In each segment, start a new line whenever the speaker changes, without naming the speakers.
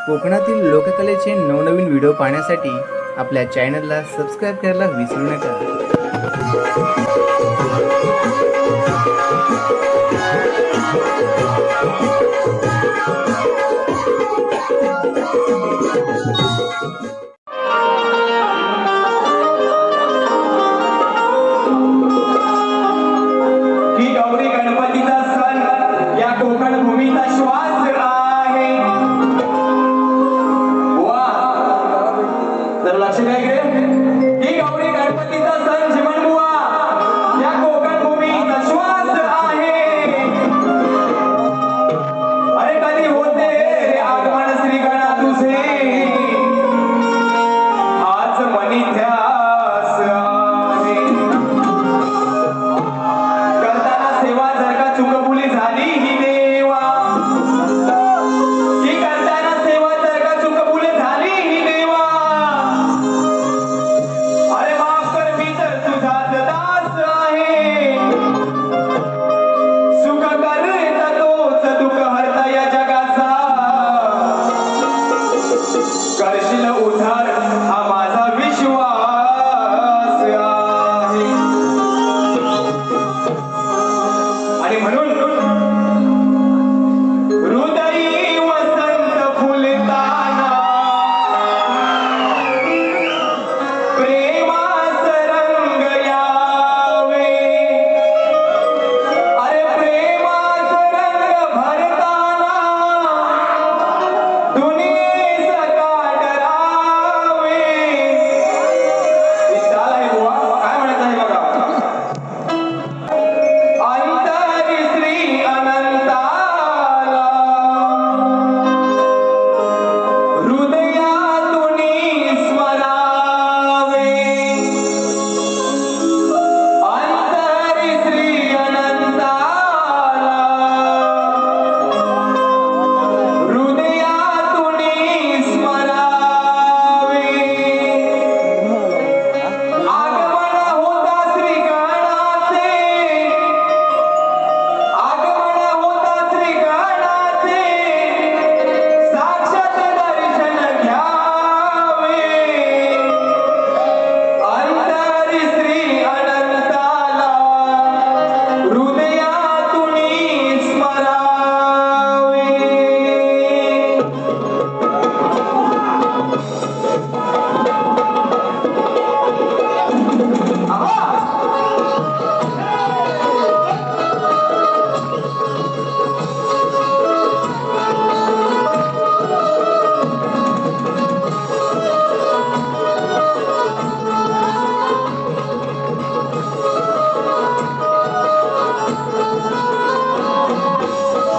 कोकणातील लोककलेचे नवनवीन व्हिडिओ पाहण्यासाठी आपल्या चॅनलला सबस्क्राईब करायला विसरू नका।
की गौरी गणपतीचा सण या कोकण भूमीचा श्वास आहे। वा जर लक्ष द्या इकडे, की गौरी गणपतीचा सण जीवनबुवा या कोकण भूमीचा श्वास आहे। अरे कधी होते रे आगमन श्री गणा तुझे, आज मनी ध्यास आहे। सेवा जर का चुकबुली झाली ही देवा, की करताना सेवा जर का चुकबुली झाली ही देवा, अरे माफ कर मी तर तुझाच दास आहे। सुख करता तोच दुःख हरता या जगाचा, करशील उद्धार हा माझा विश्वास आहे। आणि म्हणून हृदयी वसंत फुलताना प्रेमास रंग यावे, अरे प्रेमास रंग भरताना दुनीस काढरावे। चाल आहे बुवा, काय म्हणत आहे बघा। अंतरी श्री अनंताला हृदयातून स्मरावे, अंतरी श्री अनंताला हृदयातून स्मरावे। आगमन होता श्री गणाचे, आगमन होता श्री गणाचे, साक्षात दर्शन घ्यावे, अंतरी श्री अनंताला हृदयातून स्मरावे।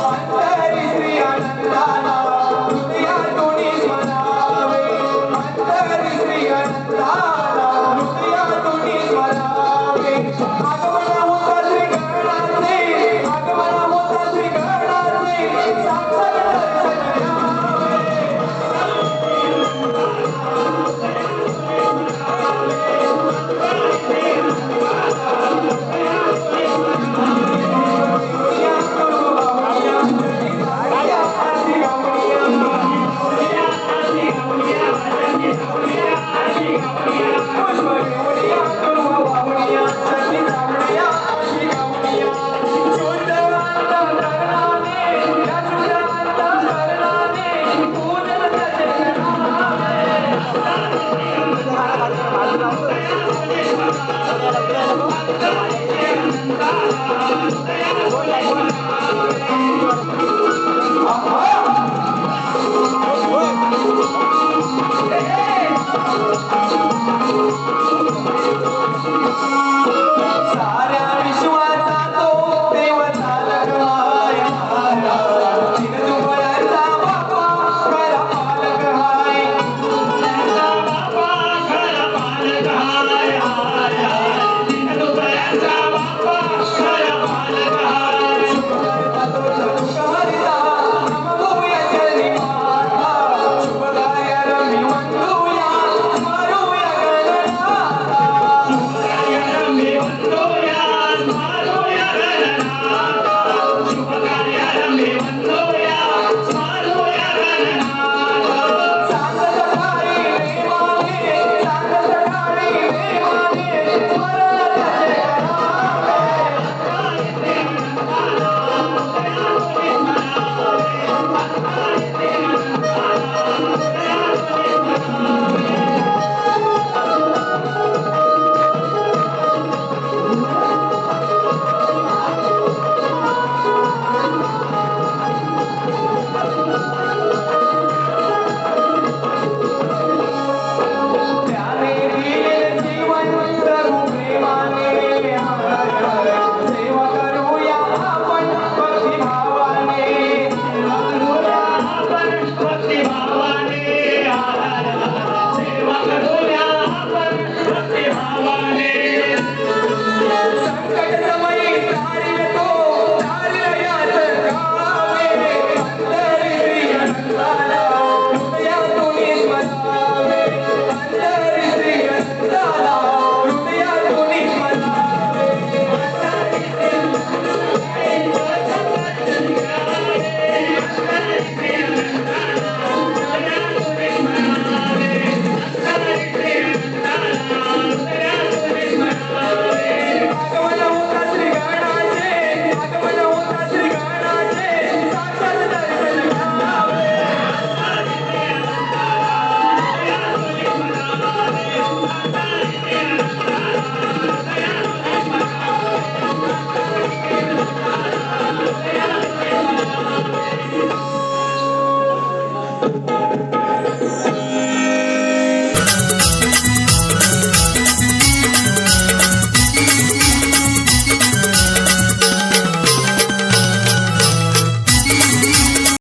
अंतरी श्री अनंताला हृदयातून स्मरावे, अंतरी श्री अनंताला हृदयातून स्मरावे। आगमन होता श्री गणाचे, आगमन होता श्री गणाचे, साक्षात दर्शन घ्यावे।